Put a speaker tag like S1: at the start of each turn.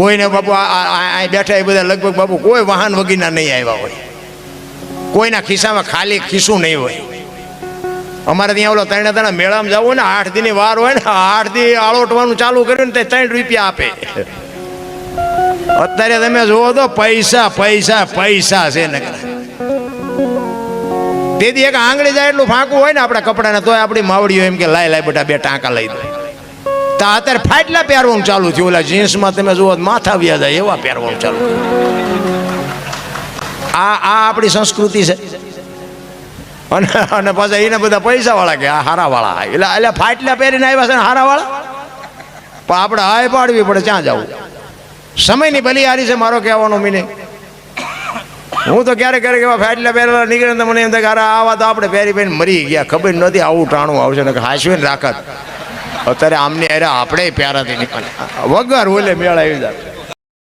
S1: કોઈને બાપુ આ બેઠા એ બધા લગભગ બાપુ કોઈ વાહન વગીના નહીં આવ્યા હોય, કોઈના ખિસ્સામાં ખાલી ખિસ્સું નહીં હોય. અમારે ત્યાં ઓલો ત્રણે મેળામાં જવું ને 8 દીની વાર હોય ને 8 દી આળોટવાનું ચાલુ કર્યું ને તે 3 રૂપિયા આપે. અત્યારે તમે જુઓ તો પૈસા પૈસા પૈસા છે ને. તેથી એક આંગળી જાય એટલું ફાંકું હોય ને આપણા કપડાને તોય આપણી માવડીઓ એમ કે લાય લાય બેટા 2 ટાંકા લઈ દો. તો અત્યારે ફાટલા પહેરવાનું ચાલુ થયું. ઓલા જીન્સમાં તમે જુઓ માથા વ્યા જાય એવા પહેરવાનું ચાલુ. આ આપણી સંસ્કૃતિ છે. અને પાછા એને બધા પૈસા વાળા કે આ હારા વાળા એટલે ફાટલા પહેરીને આવ્યા છે ને હારા વાળા. પણ આપણે હાય પાડવી પડે, ક્યાં જવું. સમયની બલિહારી છે મારો કહેવાનો મિનિંગ. હું તો ક્યારેક ક્યારેક એવા ફાટલા પહેરેલા નીકળે તો મને એમ થાય કે આવા તો આપણે પહેરી પહેરીને મરી ગયા, ખબર નથી આવું ટાણું આવશે ને હાસવે ને રાખત. અત્યારે આમની અરે આપણે પ્યારાથી નીકળે વગર ઓલે મેળાવી જાય.